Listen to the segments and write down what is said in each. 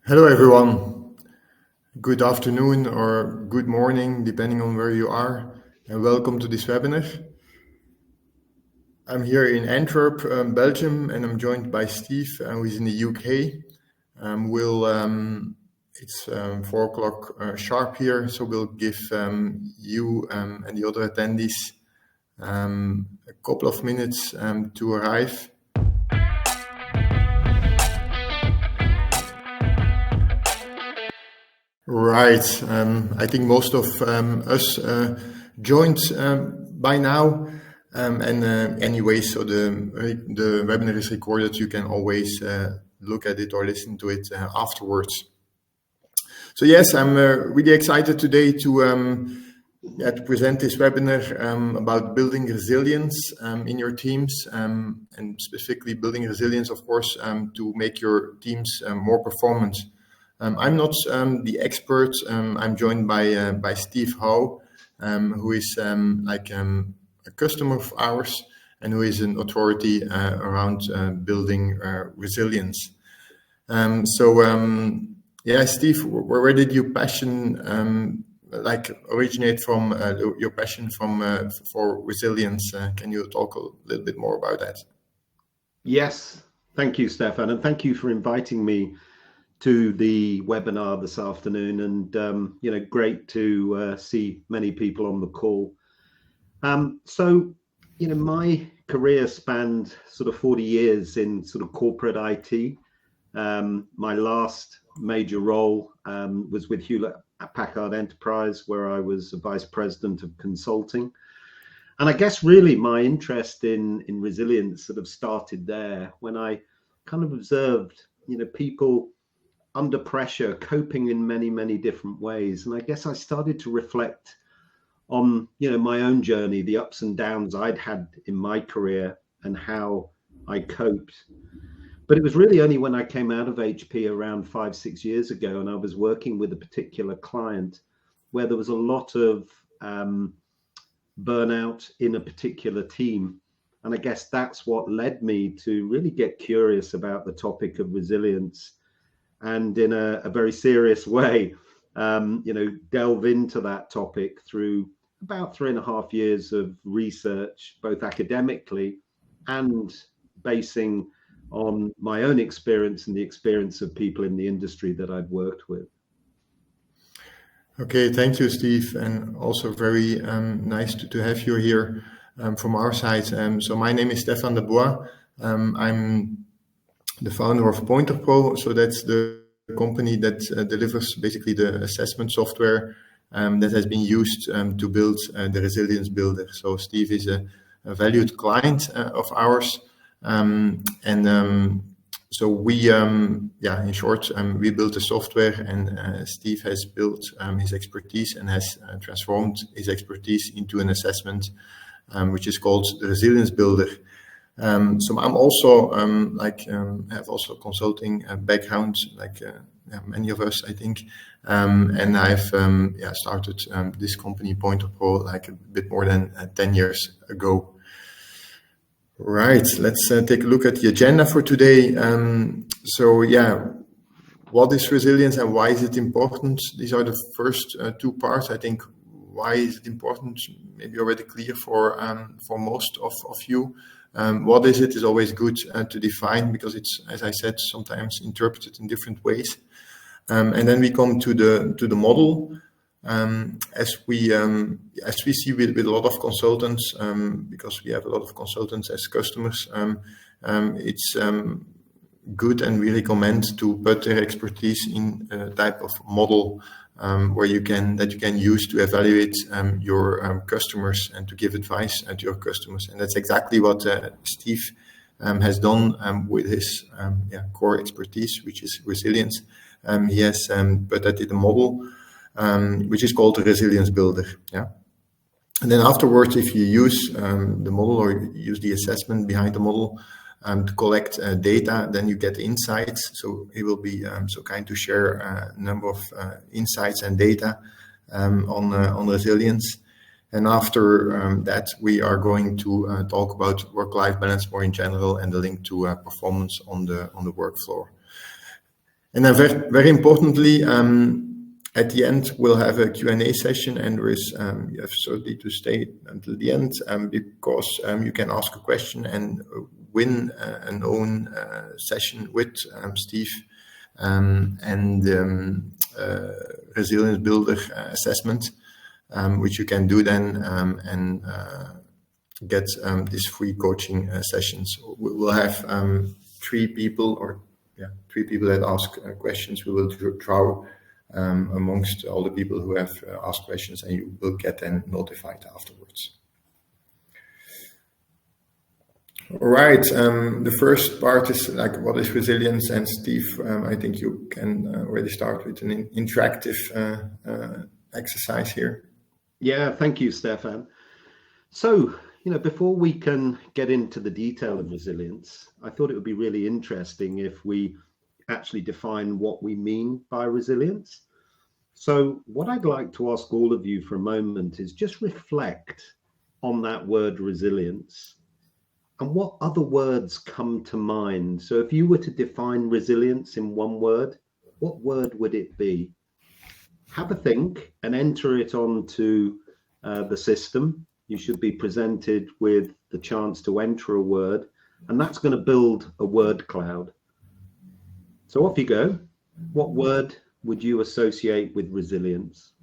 Hello everyone. Good afternoon or good morning, depending on where you are, and welcome to this webinar. I'm here in Antwerp, Belgium, and I'm joined by Steve, who is in the UK. It's 4 o'clock sharp here, so we'll give you and the other attendees a couple of minutes to arrive. Right. I think most of us joined by now. Anyway, so the webinar is recorded. You can always look at it or listen to it afterwards. So yes, I'm really excited today to present this webinar about building resilience in your teams, and specifically building resilience, of course, to make your teams more performant. I'm not the expert. I'm joined by Steve Howe, who is a customer of ours and who is an authority around building resilience. Steve, where did your passion originate from? Your passion for resilience? Can you talk a little bit more about that? Yes, thank you, Stefan, and thank you for inviting me to the webinar this afternoon, and great to see many people on the call. My career spanned sort of 40 years in sort of corporate IT. My last major role was with Hewlett-Packard Enterprise, where I was a vice president of consulting. And I guess really my interest in resilience sort of started there when I kind of observed, people under pressure, coping in many, many different ways. And I guess I started to reflect on, my own journey, the ups and downs I'd had in my career and how I coped. But it was really only when I came out of HP around 5-6 years ago, and I was working with a particular client where there was a lot of burnout in a particular team. And I guess that's what led me to really get curious about the topic of resilience, and in a very serious way, delve into that topic through about 3.5 years of research, both academically and basing on my own experience and the experience of people in the industry that I'd worked with. Okay, thank you, Steve, and also very nice to have you here from our side. So my name is Stefan de Bois. I'm the founder of Pointerpro. So that's the company that delivers basically the assessment software that has been used to build the ResilienceBuilder. So Steve is a valued client of ours. So we, in short, we built the software, and Steve has built his expertise and has transformed his expertise into an assessment, which is called the ResilienceBuilder. So I'm also have also consulting background, many of us, I think, and I've started this company Pointerpro a bit more than 10 years ago. Right, let's take a look at the agenda for today. What is resilience and why is it important? These are the first 2 parts. I think why is it important? Maybe already clear for most of you. What is it is always good to define, because it's, as I said, sometimes interpreted in different ways. And then we come to the model. As we see with a lot of consultants, because we have a lot of consultants as customers, it's good, and we recommend to put their expertise in a type of model where you can use to evaluate your customers and to give advice to your customers. And that's exactly what Steve has done with his core expertise, which is resilience. He has put that in a model which is called the ResilienceBuilder. Yeah. And then afterwards, if you use the model or use the assessment behind the model to collect data, then you get insights. So he will be so kind to share a number of insights and data on resilience. And after that, we are going to talk about work-life balance more in general and the link to performance on the work floor. And then very importantly, at the end, we'll have a Q&A session, and there is, you have certainly to stay until the end because you can ask a question and win an own session with Steve and ResilienceBuilder assessment, which you can do then and get these free coaching sessions. We'll have three people that ask questions. We will draw amongst all the people who have asked questions, and you will get then notified afterwards. All right. The first part is like, what is resilience? And Steve, I think you can already start with an interactive exercise here. Yeah, thank you, Stefan. So, before we can get into the detail of resilience, I thought it would be really interesting if we actually define what we mean by resilience. So what I'd like to ask all of you for a moment is just reflect on that word resilience and what other words come to mind. So if you were to define resilience in one word, what word would it be? Have a think and enter it onto the system. You should be presented with the chance to enter a word, and that's going to build a word cloud. So off you go. What word would you associate with resilience?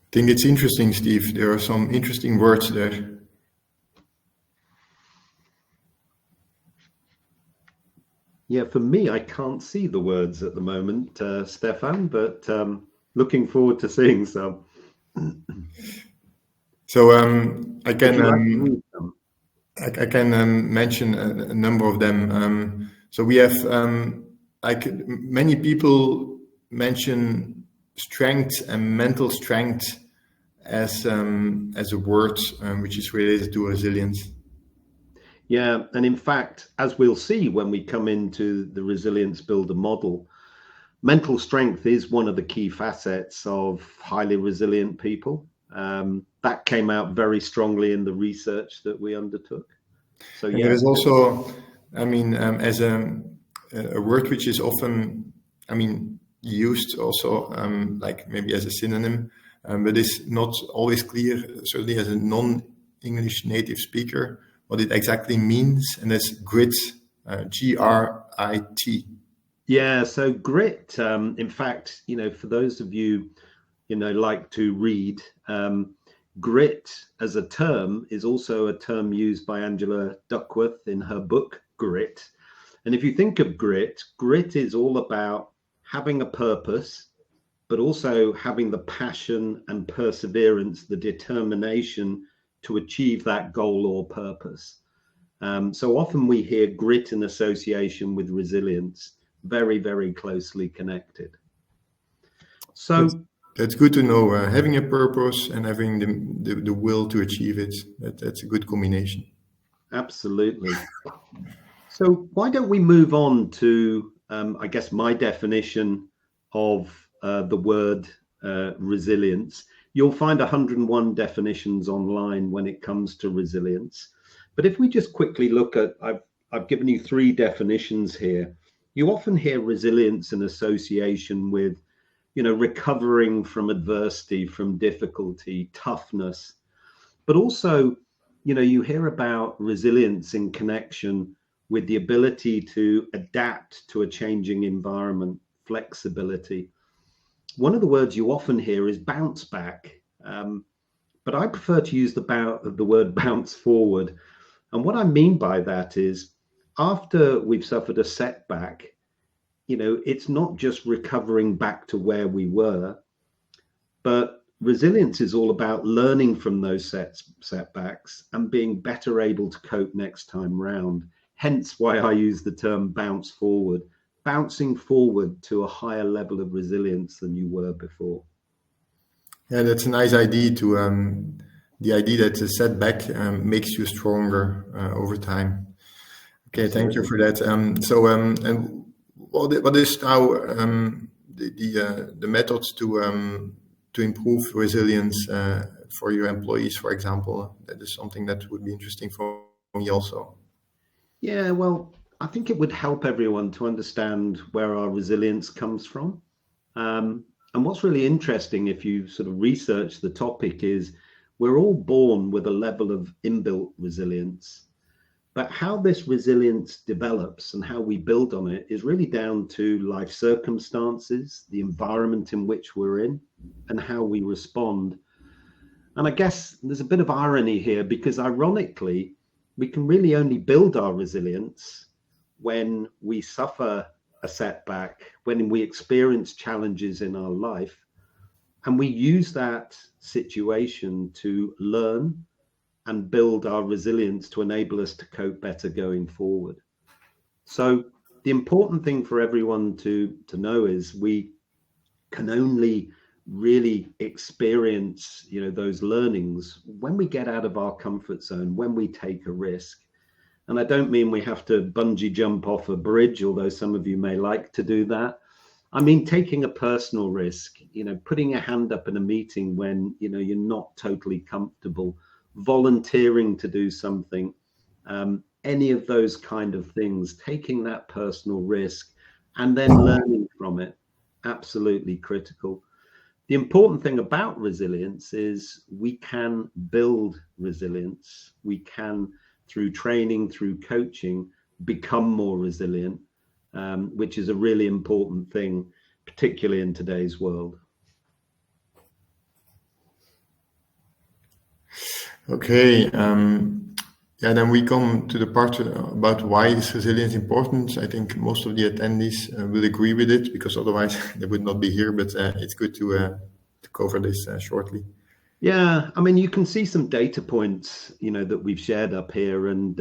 I think it's interesting, Steve. There are some interesting words there. Yeah, for me, I can't see the words at the moment, Stefan, but looking forward to seeing some. So I can mention a number of them. So we have like many people mention strength and mental strength as a word which is related to resilience. Yeah, and in fact, as we'll see when we come into the ResilienceBuilder model, mental strength is one of the key facets of highly resilient people. That came out very strongly in the research that we undertook. So yeah, there is also, as a word which is often, used also like maybe as a synonym, but it's not always clear, certainly as a non-English native speaker, what it exactly means, and that's grit, G-R-I-T. Yeah, so grit, in fact, for those of you, like to read, grit as a term is also a term used by Angela Duckworth in her book, Grit. And if you think of grit, grit is all about having a purpose, but also having the passion and perseverance, the determination to achieve that goal or purpose. So often we hear grit in association with resilience, very, very closely connected. So that's good to know. Having a purpose and having the will to achieve it, that's a good combination. Absolutely. So why don't we move on to, I guess, my definition of the word resilience. You'll find 101 definitions online when it comes to resilience. But if we just quickly look at, I've given you 3 definitions here. You often hear resilience in association with, recovering from adversity, from difficulty, toughness. But also, you hear about resilience in connection with the ability to adapt to a changing environment, flexibility. One of the words you often hear is bounce back, but I prefer to use the word bounce forward. And what I mean by that is, after we've suffered a setback, it's not just recovering back to where we were, but resilience is all about learning from those setbacks and being better able to cope next time round. Hence why I use the term bounce forward, bouncing forward to a higher level of resilience than you were before. Yeah, that's a nice idea the idea that a setback makes you stronger over time. Okay, thank you for that. And what is now the methods to improve resilience for your employees, for example? That is something that would be interesting for me also. Yeah, well, I think it would help everyone to understand where our resilience comes from. And what's really interesting, if you sort of research the topic, is we're all born with a level of inbuilt resilience. But how this resilience develops and how we build on it is really down to life circumstances, the environment in which we're in, and how we respond. And I guess there's a bit of irony here, because ironically, we can really only build our resilience when we suffer a setback, when we experience challenges in our life, and we use that situation to learn and build our resilience to enable us to cope better going forward. So the important thing for everyone to know is we can only really experience, those learnings when we get out of our comfort zone, when we take a risk. And I don't mean we have to bungee jump off a bridge, although some of you may like to do that. I mean, taking a personal risk, putting your hand up in a meeting when, you're not totally comfortable, volunteering to do something, any of those kind of things, taking that personal risk and then learning from it, absolutely critical. The important thing about resilience is we can build resilience. We can, through training, through coaching, become more resilient, which is a really important thing, particularly in today's world. Okay. Then we come to the part about why is resilience important. I think most of the attendees will agree with it, because otherwise they would not be here. But it's good to cover this shortly. Yeah, I mean, you can see some data points, that we've shared up here, and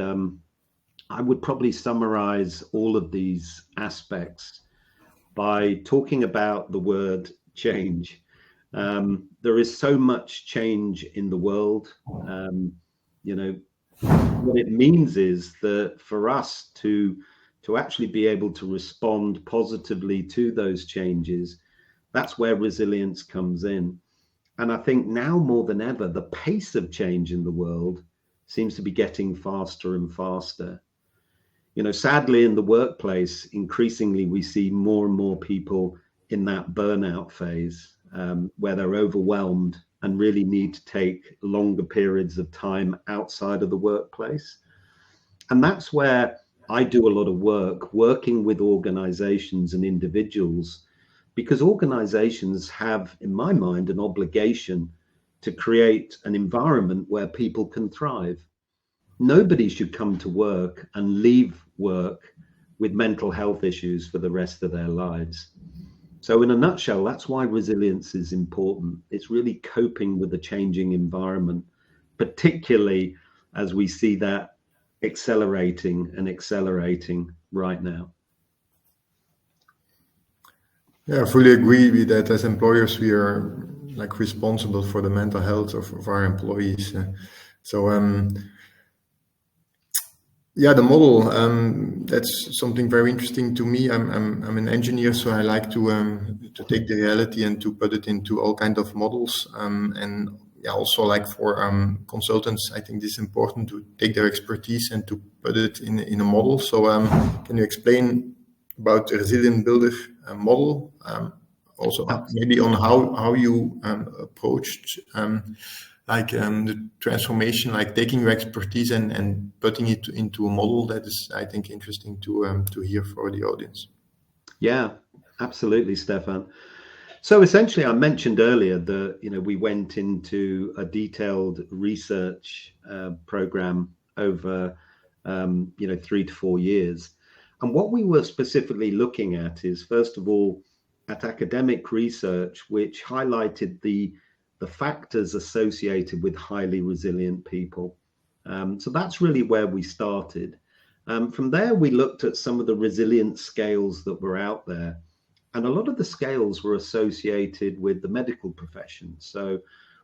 I would probably summarize all of these aspects by talking about the word change. There is so much change in the world. What it means is that for us to actually be able to respond positively to those changes, that's where resilience comes in. And I think now more than ever, the pace of change in the world seems to be getting faster and faster. Sadly, in the workplace, increasingly, we see more and more people in that burnout phase, where they're overwhelmed and really need to take longer periods of time outside of the workplace. And that's where I do a lot of work, working with organizations and individuals, because organizations have, in my mind, an obligation to create an environment where people can thrive. Nobody should come to work and leave work with mental health issues for the rest of their lives. So in a nutshell, that's why resilience is important. It's really coping with the changing environment, particularly as we see that accelerating right now. Yeah, I fully agree with that. As employers, we are responsible for the mental health of our employees. The model, that's something very interesting to me. I'm an engineer, so I like to take the reality and to put it into all kinds of models. Also for consultants, I think this is important to take their expertise and to put it in a model. So can you explain about the ResilienceBuilder model? Also maybe on how you approached the transformation, taking your expertise and putting it into a model. That is, I think, interesting to hear for the audience. Yeah, absolutely, Stefan. So essentially, I mentioned earlier that we went into a detailed research program over 3 to 4 years, and what we were specifically looking at is, first of all, at academic research, which highlighted the factors associated with highly resilient people. So that's really where we started. From there, we looked at some of the resilience scales that were out there. And a lot of the scales were associated with the medical profession. So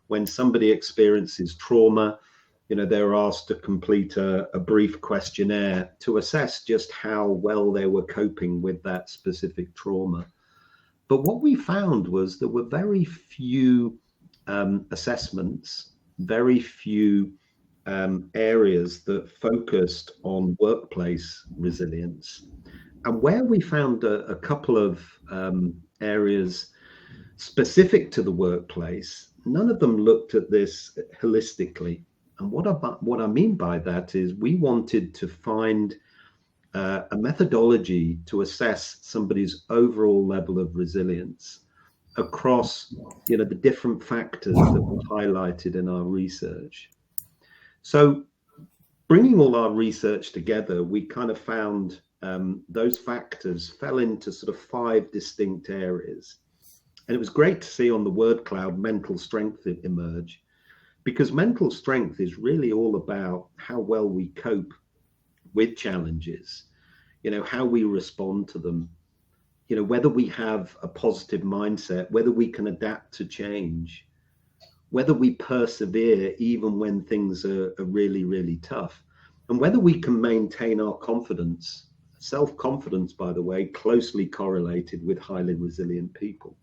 when somebody experiences trauma, they're asked to complete a brief questionnaire to assess just how well they were coping with that specific trauma. But what we found was there were very few assessments, very few areas that focused on workplace resilience. And where we found a couple of areas specific to the workplace, none of them looked at this holistically. And what I mean by that is we wanted to find a methodology to assess somebody's overall level of resilience across, the different factors that were highlighted in our research. So bringing all our research together, we kind of found those factors fell into sort of 5 distinct areas. And it was great to see on the word cloud mental strength emerge, because mental strength is really all about how well we cope with challenges, how we respond to them, whether we have a positive mindset, whether we can adapt to change, whether we persevere even when things are really, really tough, and whether we can maintain our confidence. Self-confidence, by the way, closely correlated with highly resilient people.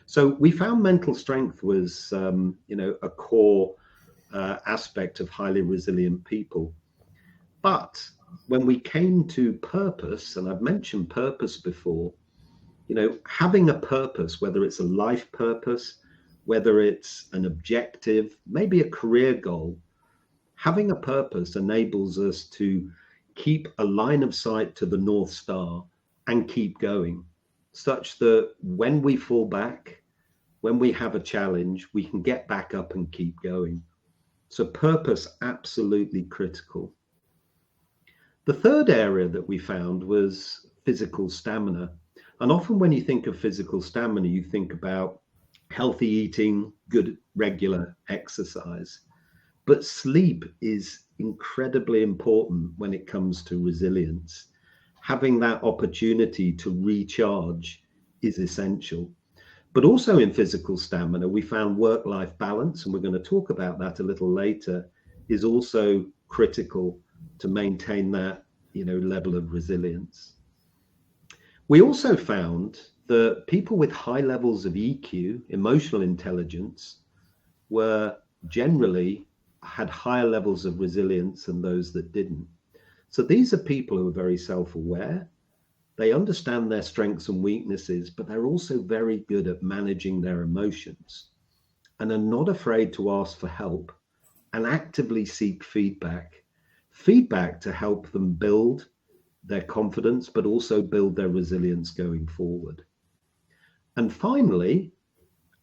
So we found mental strength was, a core aspect of highly resilient people. But when we came to purpose, and I've mentioned purpose before, having a purpose, whether it's a life purpose, whether it's an objective, maybe a career goal, having a purpose enables us to keep a line of sight to the North Star and keep going, such that when we fall back, when we have a challenge, we can get back up and keep going. So purpose, absolutely critical. The third area that we found was physical stamina. And often when you think of physical stamina, you think about healthy eating, good regular exercise. But sleep is incredibly important when it comes to resilience. Having that opportunity to recharge is essential. But also in physical stamina, we found work-life balance, and we're going to talk about that a little later, is also critical to maintain that, level of resilience. We also found that people with high levels of EQ, emotional intelligence, were generally had higher levels of resilience than those that didn't. So these are people who are very self-aware. They understand their strengths and weaknesses, but they're also very good at managing their emotions and are not afraid to ask for help and actively seek feedback to help them build their confidence, but also build their resilience going forward. And finally,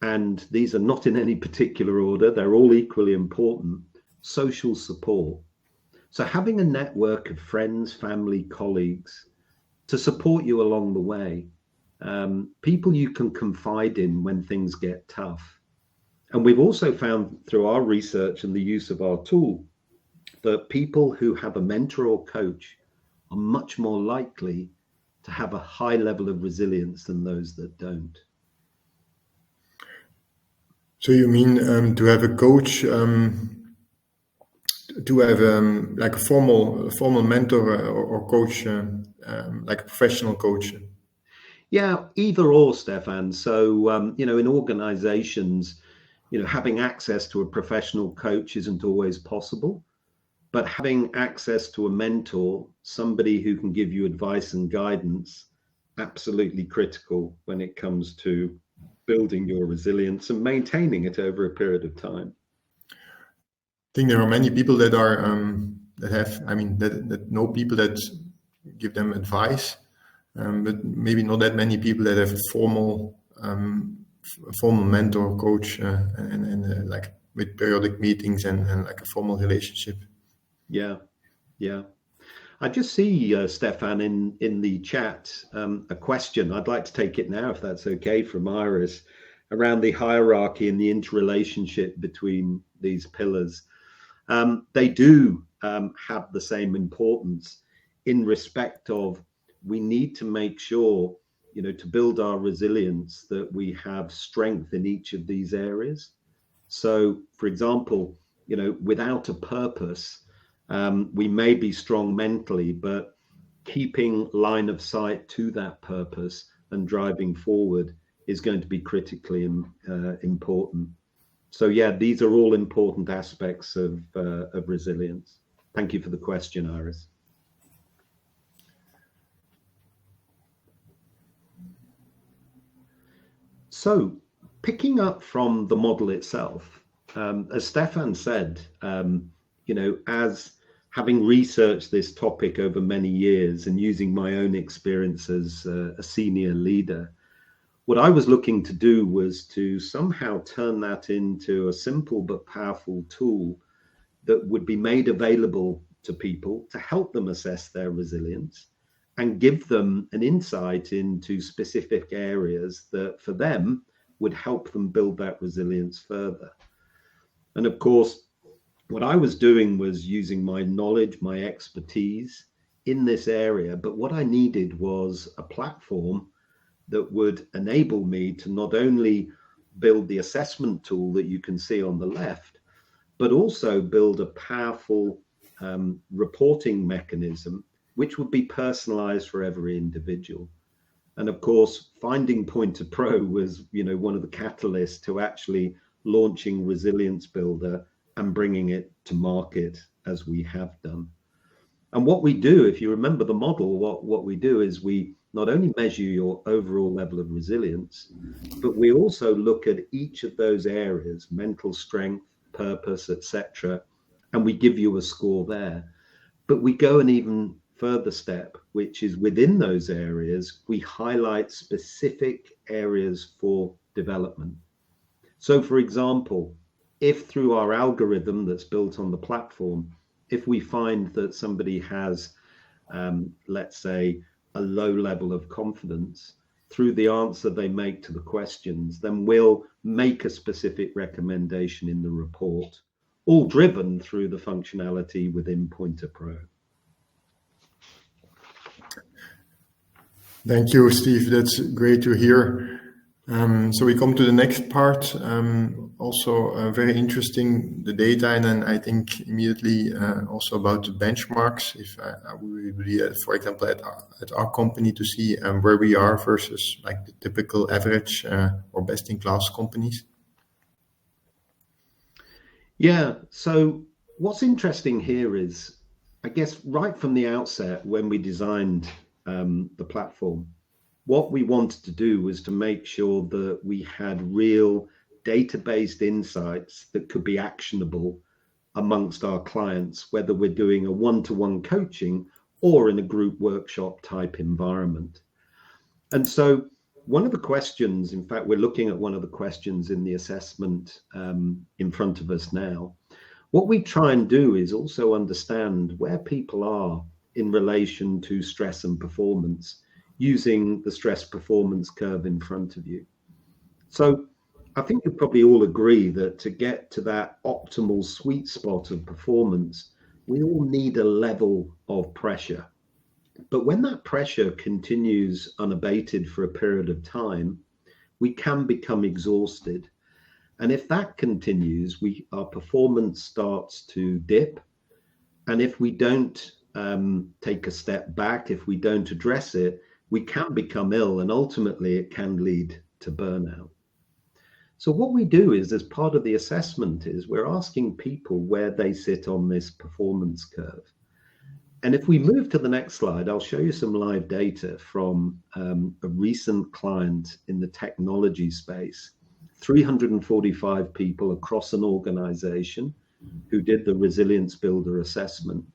and these are not in any particular order, they're all equally important, social support. So having a network of friends, family, colleagues to support you along the way, people you can confide in when things get tough. And we've also found through our research and the use of our tool that people who have a mentor or coach are much more likely to have a high level of resilience than those that don't. So you mean to have a coach, to have like a formal mentor or coach, like a professional coach? Yeah, either or, Stefan. So, in organizations, having access to a professional coach isn't always possible, but having access to a mentor, somebody who can give you advice and guidance, absolutely critical when it comes to building your resilience and maintaining it over a period of time. I think there are many people that are that know people that give them advice, but maybe not that many people that have a formal mentor, coach, and like with periodic meetings and like a formal relationship. Yeah. I just see, Stefan, in the chat, a question. I'd like to take it now, if that's okay, from Iris, around the hierarchy and the interrelationship between these pillars. They do have the same importance in respect of we need to make sure, to build our resilience, that we have strength in each of these areas. So, for example, without a purpose, we may be strong mentally, but keeping line of sight to that purpose and driving forward is going to be critically important. So yeah, these are all important aspects of resilience. Thank you for the question, Iris. So picking up from the model itself, as Stefan said, as having researched this topic over many years and using my own experience as a senior leader, what I was looking to do was to somehow turn that into a simple but powerful tool that would be made available to people to help them assess their resilience and give them an insight into specific areas that for them would help them build that resilience further. And of course, what I was doing was using my knowledge, my expertise in this area, but what I needed was a platform that would enable me to not only build the assessment tool that you can see on the left, but also build a powerful reporting mechanism which would be personalized for every individual. And of course, finding Pointerpro was, one of the catalysts to actually launching ResilienceBuilder and bringing it to market as we have done. And what we do, if you remember the model, what we do is we not only measure your overall level of resilience, but we also look at each of those areas, mental strength, purpose, etc., and we give you a score there. But we go an even further step, which is within those areas, we highlight specific areas for development. So for example, if through our algorithm that's built on the platform, if we find that somebody has, let's say, a low level of confidence through the answer they make to the questions, then we'll make a specific recommendation in the report, all driven through the functionality within Pointerpro. Thank you, Steve. That's great to hear. So we come to the next part. Also very interesting, the data, and then I think immediately also about the benchmarks. If we would be, for example, at our company to see where we are versus like the typical average or best-in-class companies. Yeah. So what's interesting here is, I guess, right from the outset when we designed the platform, what we wanted to do was to make sure that we had real data-based insights that could be actionable amongst our clients, whether we're doing a one-to-one coaching or in a group workshop type environment. And so one of the questions, in fact, we're looking at one of the questions in the assessment in front of us now. What we try and do is also understand where people are in relation to stress and performance using the stress performance curve in front of you. So I think you probably all agree that to get to that optimal sweet spot of performance, we all need a level of pressure. But when that pressure continues unabated for a period of time, we can become exhausted. And if that continues, our performance starts to dip. And if we don't take a step back, if we don't address it, we can become ill, and ultimately it can lead to burnout. So what we do is, as part of the assessment, is we're asking people where they sit on this performance curve. And if we move to the next slide, I'll show you some live data from a recent client in the technology space, 345 people across an organization who did the ResilienceBuilder assessment.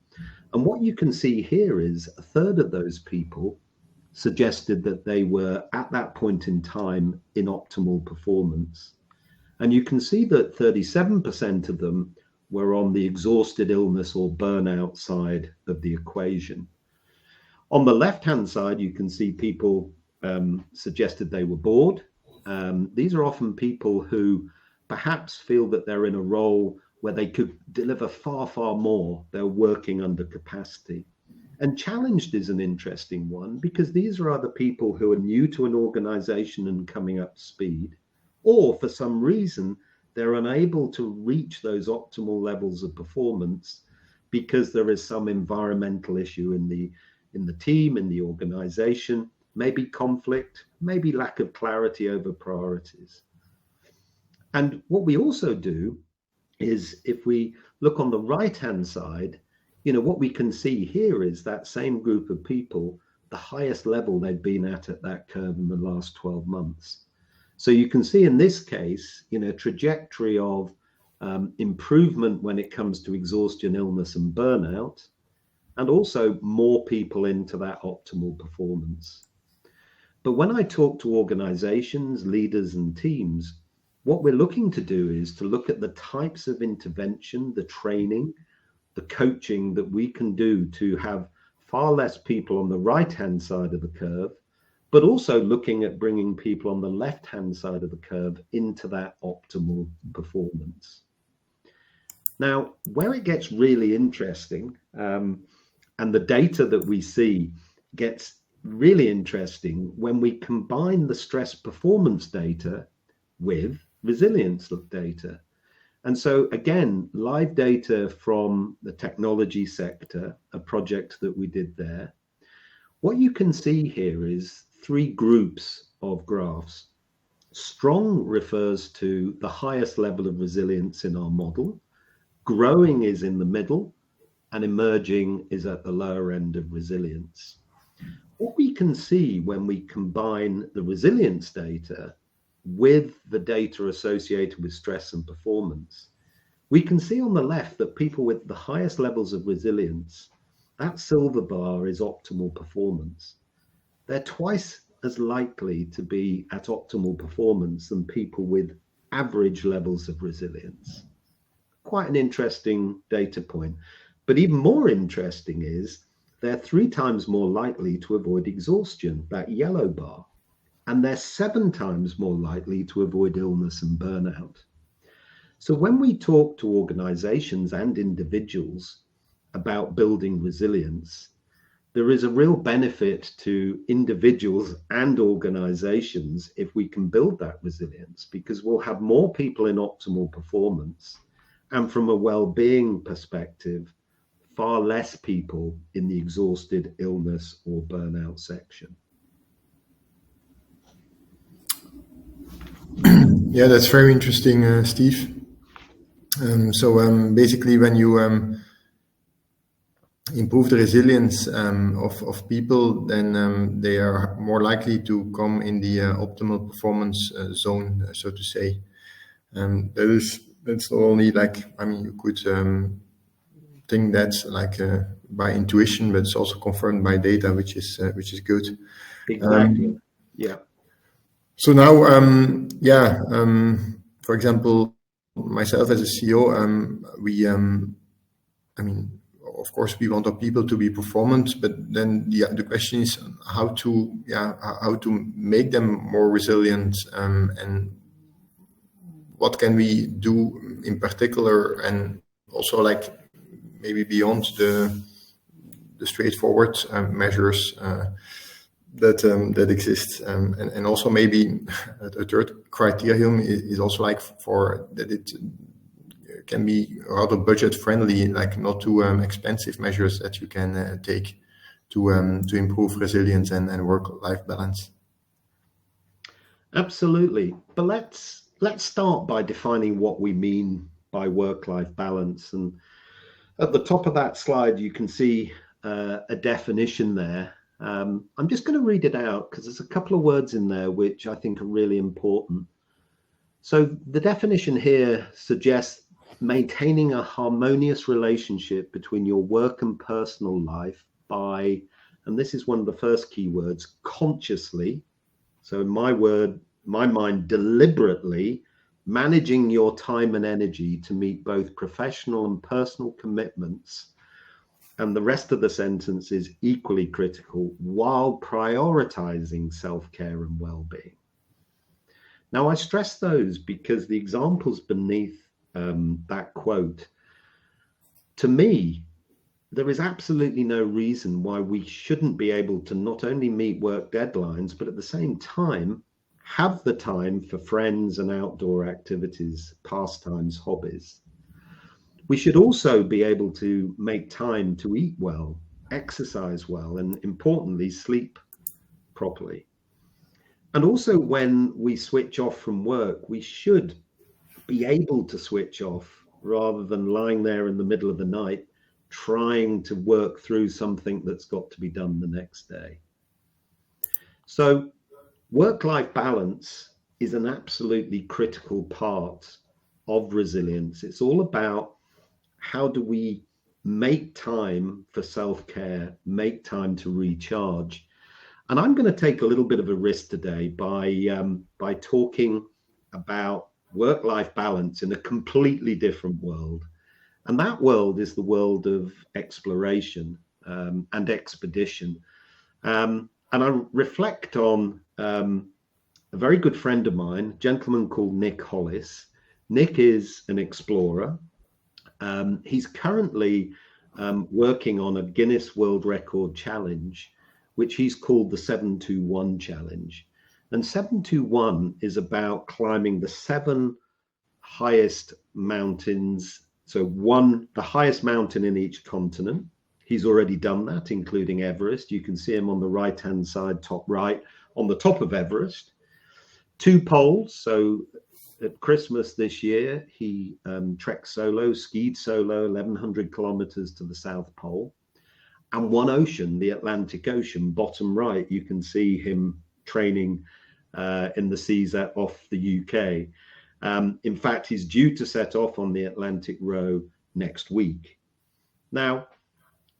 And what you can see here is a third of those people suggested that they were at that point in time in optimal performance. And you can see that 37% of them were on the exhausted illness or burnout side of the equation. On the left-hand side, you can see people suggested they were bored. These are often people who perhaps feel that they're in a role where they could deliver far, far more. They're working under capacity. And challenged is an interesting one, because these are other people who are new to an organization and coming up to speed, or for some reason, they're unable to reach those optimal levels of performance because there is some environmental issue in the team, in the organization, maybe conflict, maybe lack of clarity over priorities. And what we also do is, if we look on the right-hand side, what we can see here is that same group of people, the highest level they've been at that curve in the last 12 months. So you can see in this case, trajectory of improvement when it comes to exhaustion, illness, and burnout, and also more people into that optimal performance. But when I talk to organizations, leaders, and teams, what we're looking to do is to look at the types of intervention, the training, the coaching that we can do to have far less people on the right-hand side of the curve, but also looking at bringing people on the left-hand side of the curve into that optimal performance. Now, where it gets really interesting, and the data that we see gets really interesting when we combine the stress performance data with resilience data. And so again, live data from the technology sector, a project that we did there. What you can see here is 3 groups of graphs. Strong refers to the highest level of resilience in our model. Growing is in the middle, and emerging is at the lower end of resilience. What we can see when we combine the resilience data with the data associated with stress and performance, we can see on the left that people with the highest levels of resilience, that silver bar is optimal performance. They're twice as likely to be at optimal performance than people with average levels of resilience. Quite an interesting data point. But even more interesting is they're 3 times more likely to avoid exhaustion, that yellow bar, and they're 7 times more likely to avoid illness and burnout. So when we talk to organizations and individuals about building resilience, there is a real benefit to individuals and organizations if we can build that resilience, because we'll have more people in optimal performance, and from a well-being perspective, far less people in the exhausted, illness, or burnout section. Yeah, that's very interesting, Steve. So basically, when you improve the resilience of people, then they are more likely to come in the optimal performance zone, so to say. That's only you could think that's by intuition, but it's also confirmed by data, which is good. Exactly. Yeah. So now, for example, myself as a CEO, of course, we want our people to be performant, but then the question is how to make them more resilient, and what can we do in particular, and also maybe beyond the straightforward measures that exist, and also maybe a third criterion is also for that it can be rather budget friendly, not too expensive measures that you can take to improve resilience and work-life balance. Absolutely, but let's start by defining what we mean by work-life balance. And at the top of that slide, you can see a definition there. I'm just going to read it out because there's a couple of words in there which I think are really important. So the definition here suggests maintaining a harmonious relationship between your work and personal life by, and this is one of the first key words, consciously. So in my mind, deliberately managing your time and energy to meet both professional and personal commitments. And the rest of the sentence is equally critical, while prioritizing self-care and well-being. Now, I stress those because the examples beneath that quote, to me, there is absolutely no reason why we shouldn't be able to not only meet work deadlines, but at the same time, have the time for friends and outdoor activities, pastimes, hobbies. We should also be able to make time to eat well, exercise well, and importantly, sleep properly. And also when we switch off from work, we should be able to switch off rather than lying there in the middle of the night trying to work through something that's got to be done the next day. So work-life balance is an absolutely critical part of resilience. It's all about how do we make time for self-care, make time to recharge. And I'm going to take a little bit of a risk today by talking about work-life balance in a completely different world. And that world is the world of exploration and expedition. And I reflect on a very good friend of mine, a gentleman called Nick Hollis. Nick is an explorer. He's currently working on a Guinness World Record challenge, which he's called the 721 challenge. And 721 is about climbing the 7 highest mountains. So the highest mountain in each continent. He's already done that, including Everest. You can see him on the right-hand side, top right, on the top of Everest. 2 poles. So at Christmas this year, he trekked solo, skied solo, 1,100 kilometers to the South Pole. And 1 ocean, the Atlantic Ocean, bottom right, you can see him training in the seas off the UK. In fact, he's due to set off on the Atlantic Row next week. Now,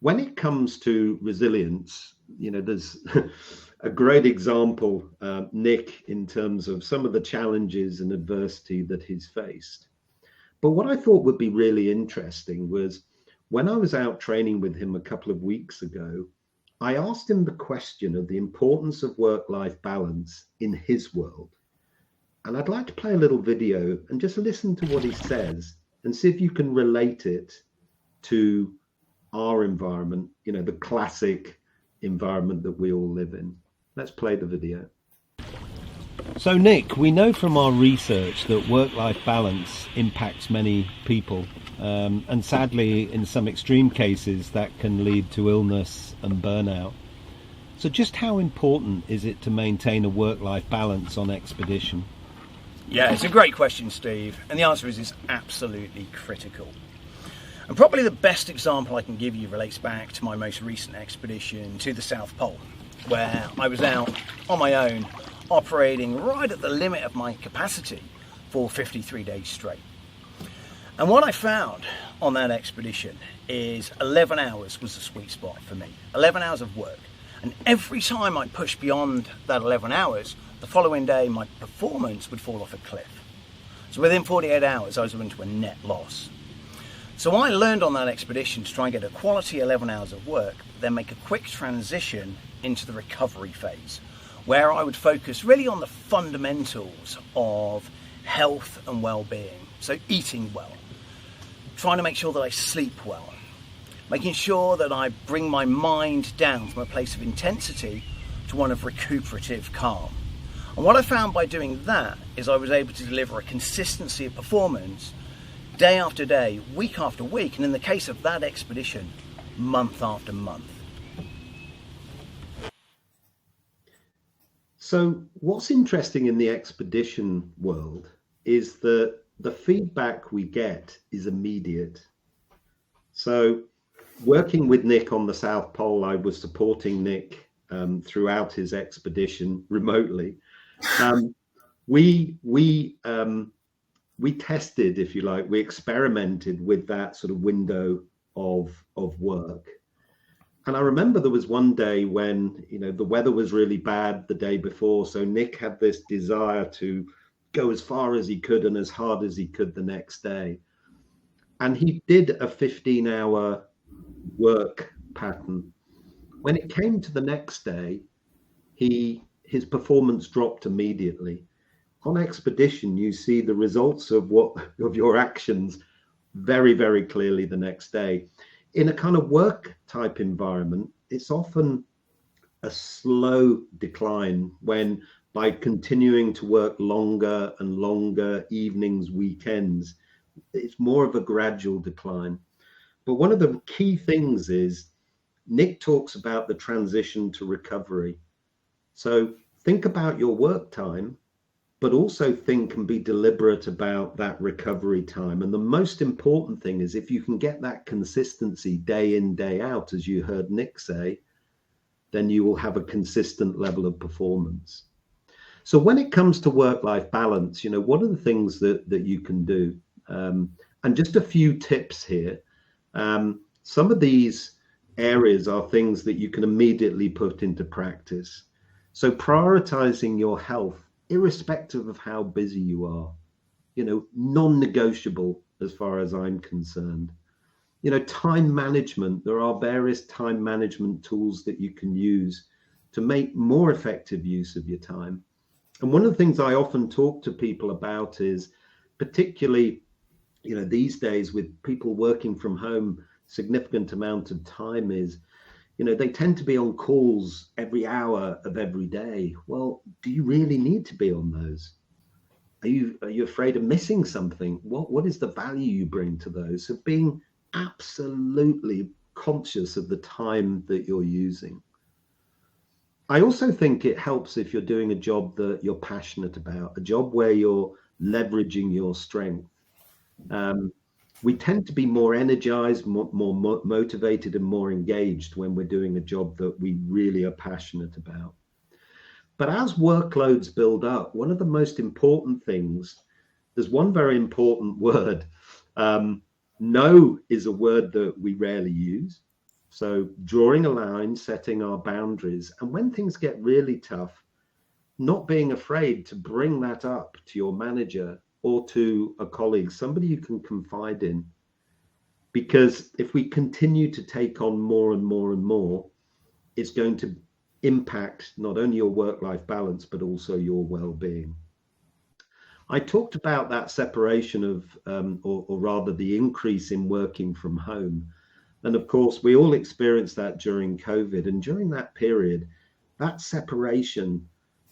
when it comes to resilience, there's a great example, Nick, in terms of some of the challenges and adversity that he's faced. But what I thought would be really interesting was when I was out training with him a couple of weeks ago, I asked him the question of the importance of work-life balance in his world. And I'd like to play a little video and just listen to what he says and see if you can relate it to our environment, the classic environment that we all live in. Let's play the video. So Nick, we know from our research that work-life balance impacts many people. And sadly, in some extreme cases, that can lead to illness and burnout. So just how important is it to maintain a work-life balance on expedition? Yeah, it's a great question, Steve. And the answer is it's absolutely critical. And probably the best example I can give you relates back to my most recent expedition to the South Pole, where I was out on my own, operating right at the limit of my capacity for 53 days straight. And what I found on that expedition is 11 hours was the sweet spot for me. 11 hours of work. And every time I pushed beyond that 11 hours, the following day my performance would fall off a cliff. So within 48 hours I was into a net loss. So I learned on that expedition to try and get a quality 11 hours of work, then make a quick transition into the recovery phase, where I would focus really on the fundamentals of health and well-being. So eating well, trying to make sure that I sleep well, making sure that I bring my mind down from a place of intensity to one of recuperative calm. And what I found by doing that is I was able to deliver a consistency of performance day after day, week after week, and in the case of that expedition, month after month. So what's interesting in the expedition world is that the feedback we get is immediate. So working with Nick on the South Pole, I was supporting Nick throughout his expedition remotely. We tested, if you like, we experimented with that sort of window of work. And I remember there was one day when, the weather was really bad the day before. So Nick had this desire to go as far as he could and as hard as he could the next day. And he did a 15-hour work pattern. When it came to the next day, his performance dropped immediately. On expedition, you see the results of your actions very, very clearly the next day. In a kind of work type environment, it's often a slow decline when by continuing to work longer and longer evenings, weekends, it's more of a gradual decline. But one of the key things is Nick talks about the transition to recovery. So think about your work time, but also think and be deliberate about that recovery time. And the most important thing is if you can get that consistency day in, day out, as you heard Nick say, then you will have a consistent level of performance. So when it comes to work-life balance, what are the things that you can do? And just a few tips here. Some of these areas are things that you can immediately put into practice. So prioritizing your health, irrespective of how busy you are, non-negotiable as far as I'm concerned. Time management, there are various time management tools that you can use to make more effective use of your time. And one of the things I often talk to people about is, particularly, these days with people working from home, significant amount of time is, they tend to be on calls every hour of every day. Well, do you really need to be on those? Are you afraid of missing something? What is the value you bring to those? So being absolutely conscious of the time that you're using. I also think it helps if you're doing a job that you're passionate about, a job where you're leveraging your strength. We tend to be more energized, more motivated and more engaged when we're doing a job that we really are passionate about. But as workloads build up, one of the most important things, there's one very important word. No is a word that we rarely use. So drawing a line, setting our boundaries, and when things get really tough, not being afraid to bring that up to your manager or to a colleague, somebody you can confide in. Because if we continue to take on more and more and more, it's going to impact not only your work-life balance, but also your well-being. I talked about that separation of, or rather the increase in working from home. And of course, we all experienced that during COVID. And during that period, that separation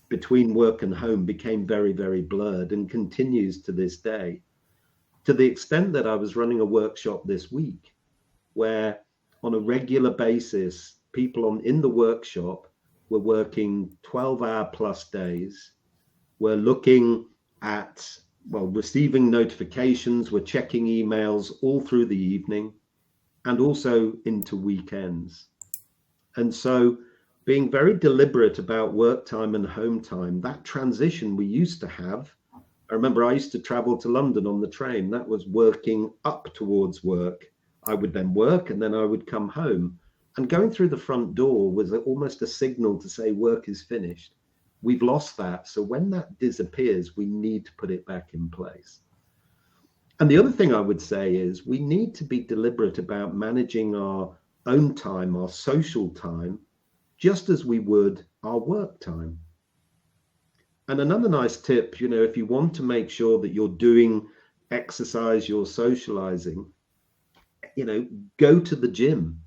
between work and home became very, very blurred and continues to this day, to the extent that I was running a workshop this week where on a regular basis, people in the workshop were working 12-hour plus days. We're looking at, receiving notifications, we're checking emails all through the evening and also into weekends. And so being very deliberate about work time and home time, that transition we used to have. I remember I used to travel to London on the train. That was working up towards work. I would then work and then I would come home. And going through the front door was almost a signal to say work is finished. We've lost that. So when that disappears, we need to put it back in place. And the other thing I would say is we need to be deliberate about managing our own time, our social time, just as we would our work time. And another nice tip, if you want to make sure that you're doing exercise, you're socializing, go to the gym,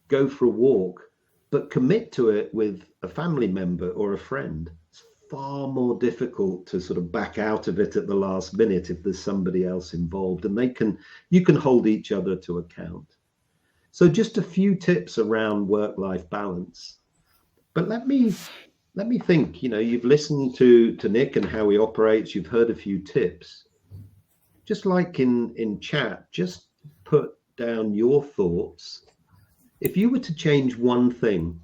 go for a walk, but commit to it with a family member or a friend. It's far more difficult to sort of back out of it at the last minute if there's somebody else involved, and you can hold each other to account. So just a few tips around work-life balance. But let me think, you've listened to Nick and how he operates, you've heard a few tips. Just like in chat, just put down your thoughts. If you were to change one thing,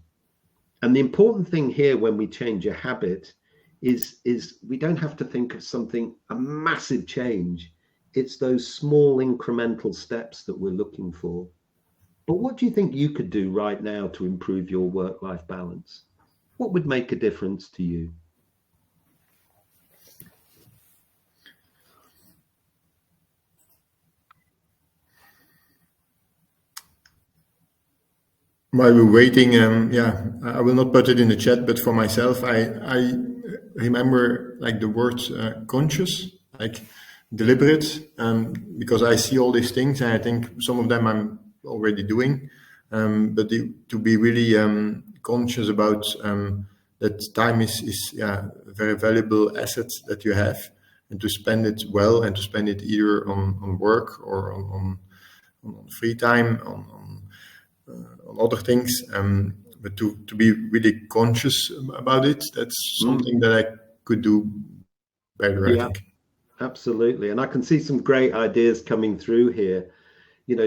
and the important thing here when we change a habit is we don't have to think of a massive change. It's those small incremental steps that we're looking for. But what do you think you could do right now to improve your work-life balance? What would make a difference to you? While we're waiting, I will not put it in the chat, but for myself, I remember like the word conscious, like deliberate, because I see all these things and I think some of them I'm already doing, but to be really conscious about that time is a very valuable asset that you have, and to spend it well and to spend it either on work or on free time, on other things, but to be really conscious about it, that's something that I could do better, I think. Absolutely. And I can see some great ideas coming through here.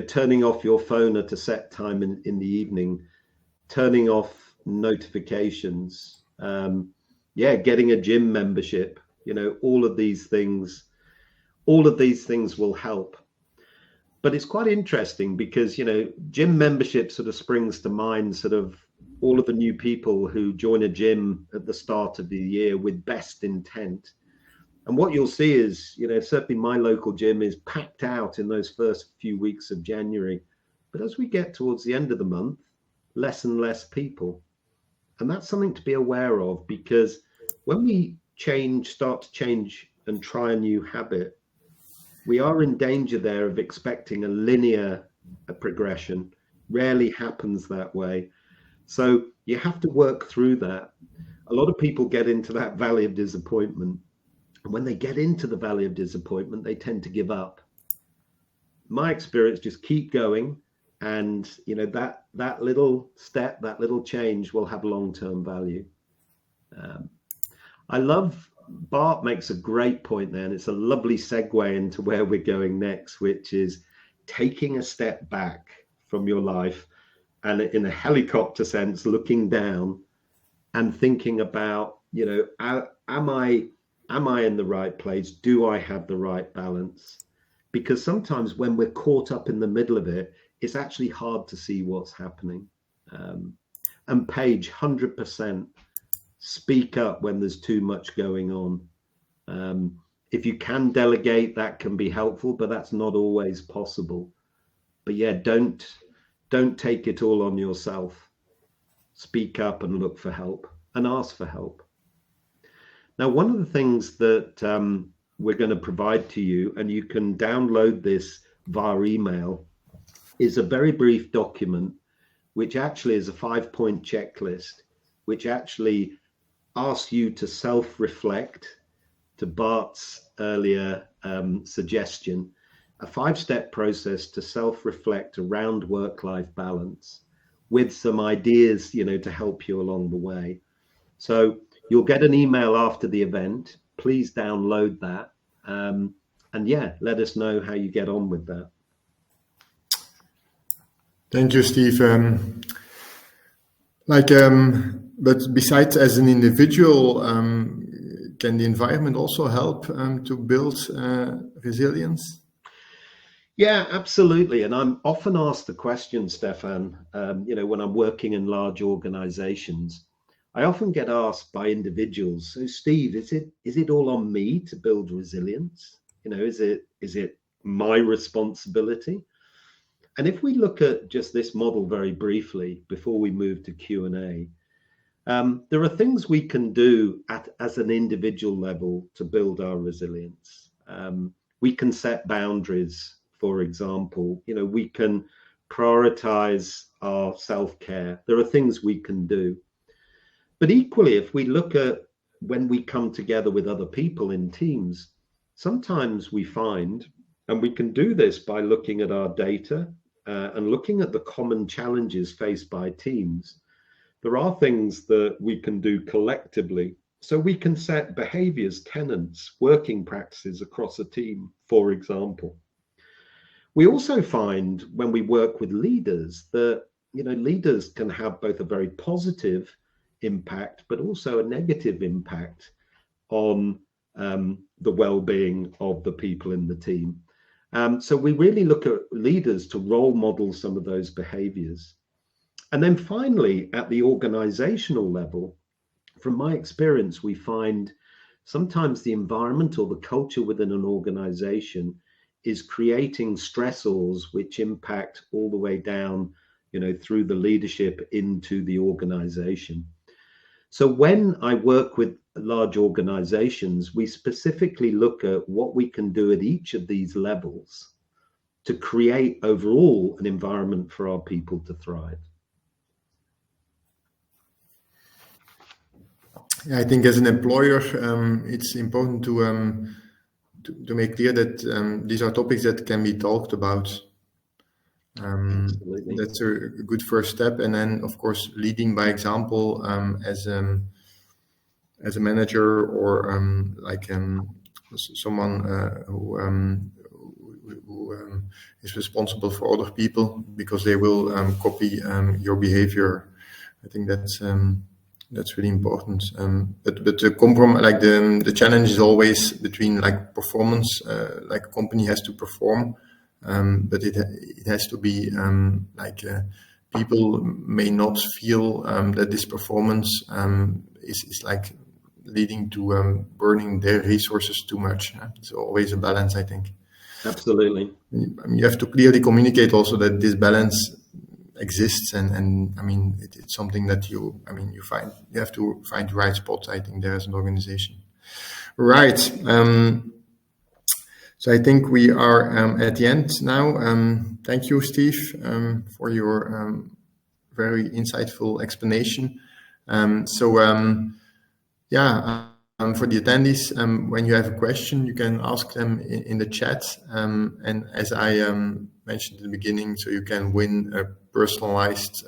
Turning off your phone at a set time in the evening, turning off notifications, getting a gym membership, all of these things will help. But it's quite interesting because, gym membership sort of springs to mind, sort of all of the new people who join a gym at the start of the year with best intent. And what you'll see is, certainly my local gym is packed out in those first few weeks of January. But as we get towards the end of the month, less and less people. And that's something to be aware of, because when we start to change and try a new habit, we are in danger there of expecting a linear progression. Rarely happens that way. So you have to work through that. A lot of people get into that valley of disappointment. And when they get into the valley of disappointment, they tend to give up. My experience, just keep going. And, that little step, that little change will have long-term value. Bart makes a great point there, and it's a lovely segue into where we're going next, which is taking a step back from your life and in a helicopter sense, looking down and thinking about, am I in the right place? Do I have the right balance? Because sometimes when we're caught up in the middle of it, it's actually hard to see what's happening. And Paige, 100%, speak up when there's too much going on. If you can delegate, that can be helpful, but that's not always possible. But yeah, don't take it all on yourself. Speak up and look for help and ask for help. Now, one of the things that we're going to provide to you, and you can download this via email, is a very brief document, which actually is a 5-point checklist, which actually asks you to self-reflect, to Bart's earlier suggestion, a 5-step process to self-reflect around work-life balance with some ideas, to help you along the way. So you'll get an email after the event. Please download that. And let us know how you get on with that. Thank you, Steve. But besides as an individual, can the environment also help to build resilience? Yeah, absolutely. And I'm often asked the question, Stefan, when I'm working in large organizations, I often get asked by individuals, so Steve, is it all on me to build resilience? Is it my responsibility? And if we look at just this model very briefly before we move to Q&A, there are things we can do as an individual level to build our resilience. We can set boundaries, for example. We can prioritize our self-care. There are things we can do. But equally, if we look at when we come together with other people in teams, sometimes we find, and we can do this by looking at our data and looking at the common challenges faced by teams, there are things that we can do collectively. So we can set behaviors, tenets, working practices across a team, for example. We also find when we work with leaders that, leaders can have both a very positive impact, but also a negative impact on the well-being of the people in the team. So we really look at leaders to role model some of those behaviors. And then finally, at the organizational level, from my experience, we find sometimes the environment or the culture within an organization is creating stressors which impact all the way down, through the leadership into the organization. So when I work with large organizations, we specifically look at what we can do at each of these levels to create overall an environment for our people to thrive. Yeah, I think as an employer, it's important to make clear that these are topics that can be talked about. Absolutely. That's a good first step. And then, of course, leading by example as a manager or someone who is responsible for other people, because they will copy your behavior. I think that's really important. But the compromise, like the challenge is always between like performance, like a company has to perform, but it has to be people may not feel that this performance is like leading to burning their resources too much. It's always a balance, I think. Absolutely. You have to clearly communicate also that this balance exists, and I mean it's something that you have to find the right spot, I think, there as an organization. Right. So I think we are at the end now. Thank you, Steve, for your very insightful explanation. For the attendees, when you have a question, you can ask them in the chat. And as I mentioned in the beginning, so you can win a personalized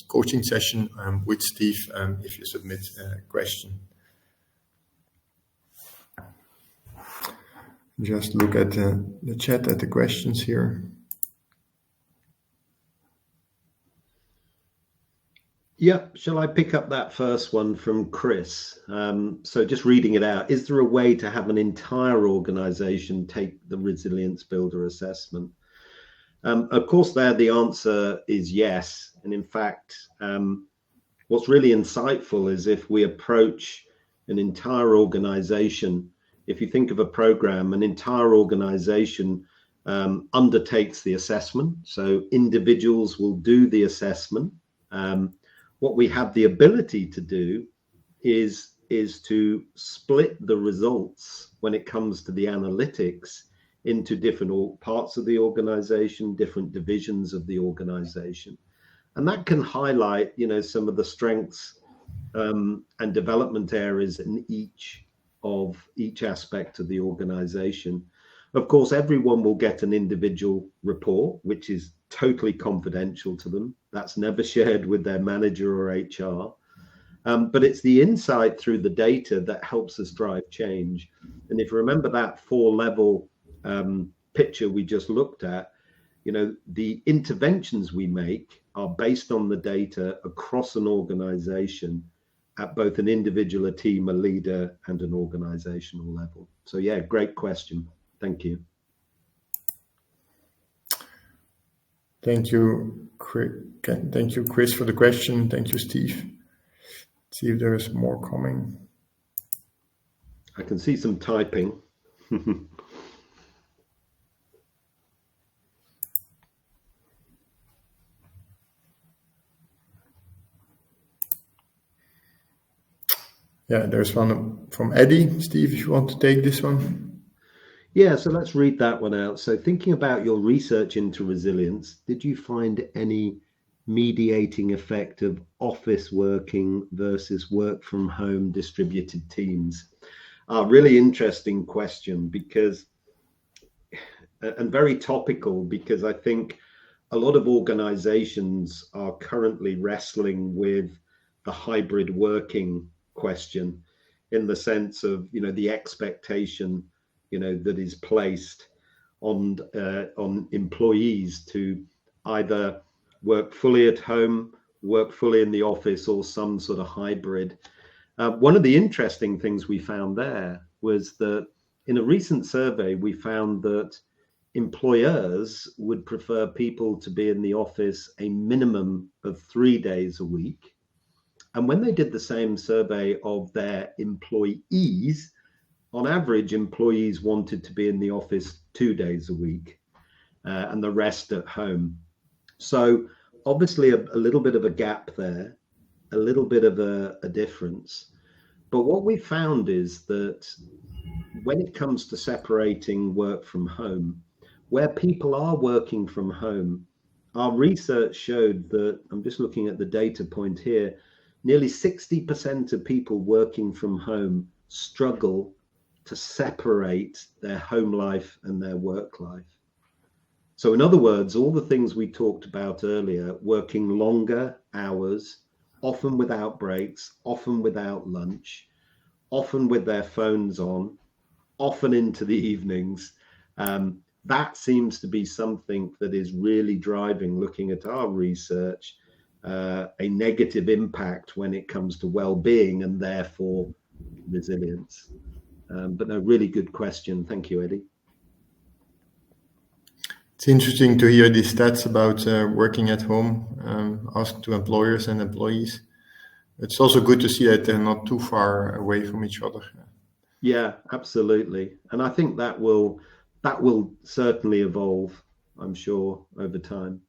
coaching session with Steve if you submit a question. Just look at the chat, at the questions here. Yeah, shall I pick up that first one from Chris? So just reading it out, is there a way to have an entire organization take the ResilienceBuilder assessment? Of course, the answer is yes. And in fact, what's really insightful is if we approach an entire organization, if you think of a program, an entire organization undertakes the assessment. So individuals will do the assessment. What we have the ability to do is to split the results when it comes to the analytics into different parts of the organization, different divisions of the organization. And that can highlight, some of the strengths and development areas in each aspect of the organization. Of course, everyone will get an individual report, which is totally confidential to them. That's never shared with their manager or HR. But it's the insight through the data that helps us drive change. And if you remember that 4-level picture we just looked at, the interventions we make are based on the data across an organization at both an individual, a team, a leader, and an organizational level. So yeah, great question. Thank you. Thank you, Chris, for the question. Thank you, Steve. Let's see if there is more coming. I can see some typing. Yeah, there's one from Eddie. Steve, if you want to take this one. Yeah, so let's read that one out. So thinking about your research into resilience, did you find any mediating effect of office working versus work from home distributed teams? Really interesting question, and very topical, because I think a lot of organizations are currently wrestling with the hybrid working question, in the sense of, the expectation that is placed on employees to either work fully at home, work fully in the office, or some sort of hybrid. One of the interesting things we found there was that in a recent survey, we found that employers would prefer people to be in the office a minimum of 3 days a week. And when they did the same survey of their employees, on average, employees wanted to be in the office 2 days a week and the rest at home. So obviously a little bit of a gap there, a little bit of a difference. But what we found is that when it comes to separating work from home, where people are working from home, our research showed that, I'm just looking at the data point here, nearly 60% of people working from home struggle to separate their home life and their work life. So in other words, all the things we talked about earlier, working longer hours, often without breaks, often without lunch, often with their phones on, often into the evenings, that seems to be something that is really driving, looking at our research, a negative impact when it comes to well-being and therefore resilience. But no, really good question. Thank you, Eddie. It's interesting to hear these stats about working at home, asked to employers and employees. It's also good to see that they're not too far away from each other. Yeah, absolutely. And I think that will certainly evolve, I'm sure, over time.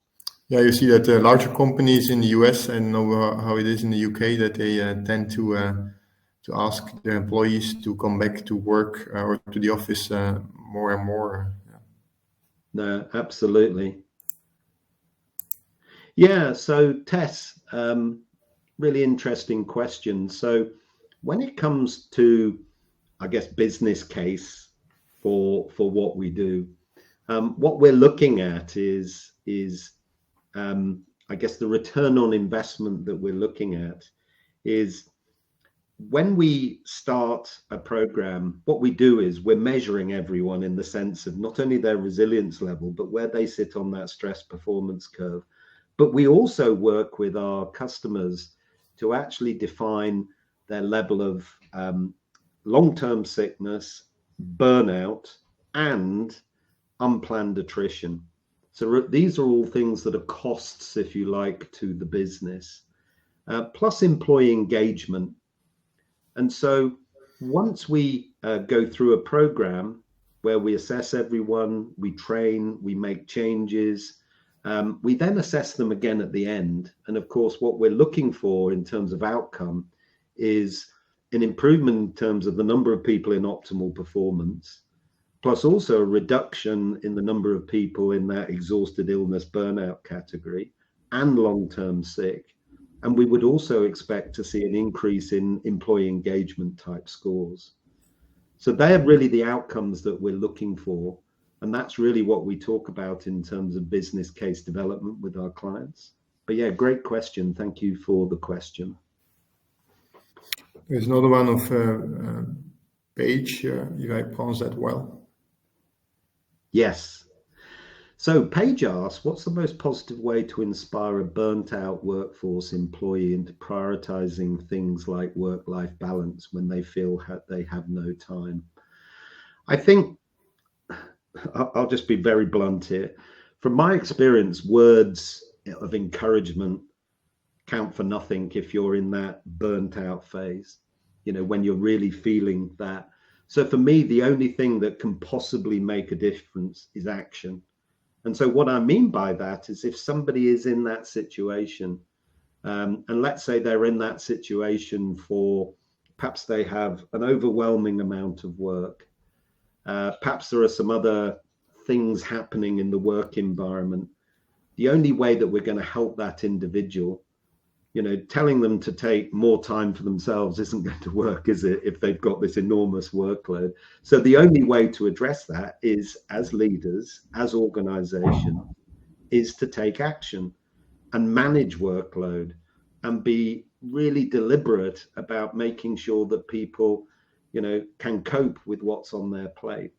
Yeah, you see that larger companies in the US, I know how it is in the UK, that they tend to ask their employees to come back to work or to the office more and more. No, absolutely. Yeah, so Tess, really interesting question. So when it comes to, I guess, business case for what we do, what we're looking at is I guess the return on investment that we're looking at is when we start a program, what we do is we're measuring everyone in the sense of not only their resilience level, but where they sit on that stress performance curve. But we also work with our customers to actually define their level of long-term sickness, burnout, and unplanned attrition. So these are all things that are costs, if you like, to the business, plus employee engagement. And so once we go through a program where we assess everyone, we train, we make changes, we then assess them again at the end. And of course, what we're looking for in terms of outcome is an improvement in terms of the number of people in optimal performance, plus also a reduction in the number of people in that exhausted illness burnout category and long-term sick. And we would also expect to see an increase in employee engagement type scores. So they're really the outcomes that we're looking for. And that's really what we talk about in terms of business case development with our clients. But yeah, great question. Thank you for the question. There's another one of Paige, if I pronounce that well. Yes. So Paige asks, what's the most positive way to inspire a burnt out workforce employee into prioritizing things like work-life balance when they feel they have no time? I think I'll just be very blunt here. From my experience, words of encouragement count for nothing if you're in that burnt out phase, when you're really feeling that. So for me, the only thing that can possibly make a difference is action. And so what I mean by that is if somebody is in that situation, and let's say they're in that situation for perhaps they have an overwhelming amount of work, perhaps there are some other things happening in the work environment, the only way that we're going to help that individual, telling them to take more time for themselves isn't going to work, is it, if they've got this enormous workload? So the only way to address that is, as leaders, as organizations, is to take action and manage workload and be really deliberate about making sure that people, can cope with what's on their plate.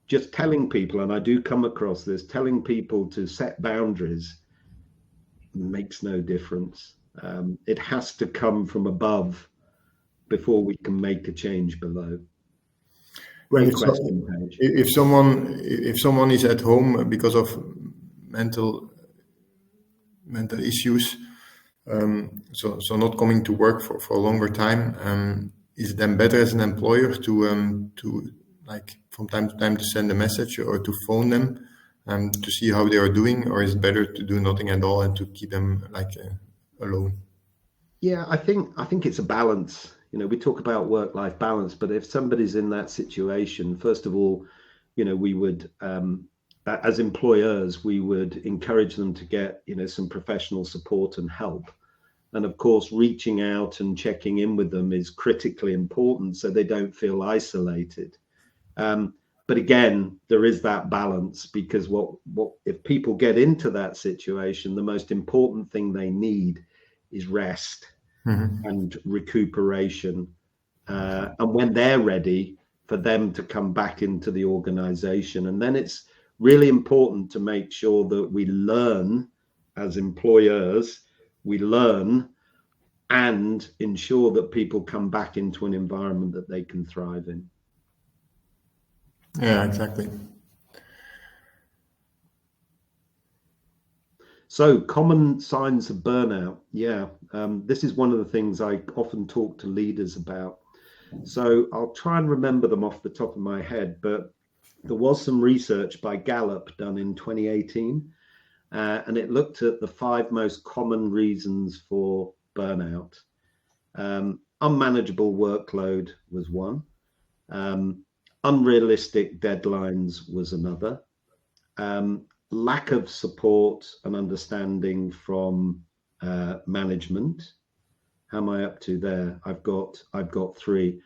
Just telling people, and I do come across this, telling people to set boundaries makes no difference. It has to come from above before we can make a change below. Great question, Paige. If someone is at home because of mental issues, so not coming to work for a longer time, is it then better as an employer to like from time to time to send a message or to phone them to see how they are doing, or is it better to do nothing at all and to keep them alone? Yeah, I think it's a balance. We talk about work-life balance, but if somebody's in that situation, first of all, we would, as employers, we would encourage them to get, some professional support and help. And of course, reaching out and checking in with them is critically important so they don't feel isolated. But again, there is that balance, because what if people get into that situation, the most important thing they need is rest and recuperation. And when they're ready, for them to come back into the organization. And then it's really important to make sure that we learn as employers, we learn and ensure that people come back into an environment that they can thrive in. Yeah, exactly. So, common signs of burnout. Yeah, this is one of the things I often talk to leaders about. So I'll try and remember them off the top of my head, but there was some research by Gallup done in 2018, and it looked at the 5 most common reasons for burnout. Unmanageable workload was one. Unrealistic deadlines was another. Lack of support and understanding from management. How am I up to there? I've got 3.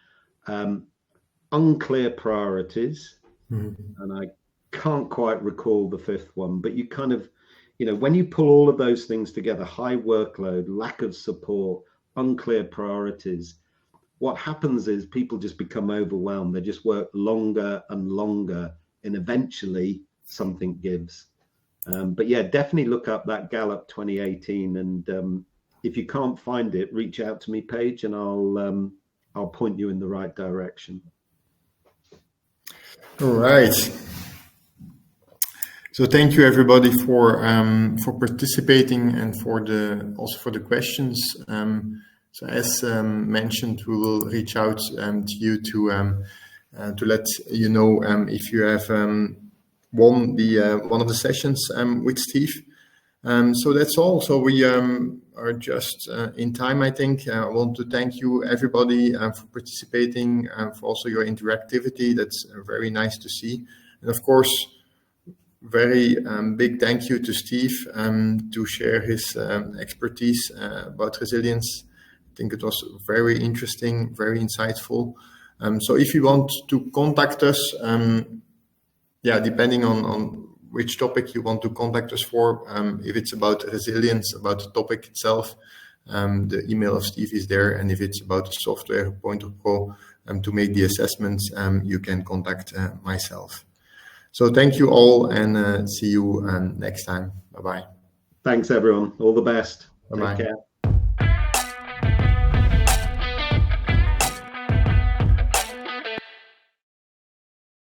Unclear priorities, and I can't quite recall the 5th one, but you kind of, when you pull all of those things together, high workload, lack of support, unclear priorities, what happens is people just become overwhelmed. They just work longer and longer, and eventually something gives. But yeah, definitely look up that Gallup 2018, and if you can't find it, reach out to me, Paige, and I'll point you in the right direction. All right. So thank you everybody for participating and also for the questions. So as mentioned, we will reach out to you to let you know if you have won one of the sessions with Steve. So that's all. So we are just in time, I think. I want to thank you, everybody, for participating, for also your interactivity. That's very nice to see. And of course, very big thank you to Steve to share his expertise about resilience. I think it was very interesting, very insightful. So if you want to contact us, depending on which topic you want to contact us for, if it's about resilience, about the topic itself, the email of Steve is there. And if it's about the software, Pointerpro, to make the assessments, you can contact myself. So thank you all, and see you next time. Bye-bye. Thanks, everyone. All the best. Bye-bye. Take care.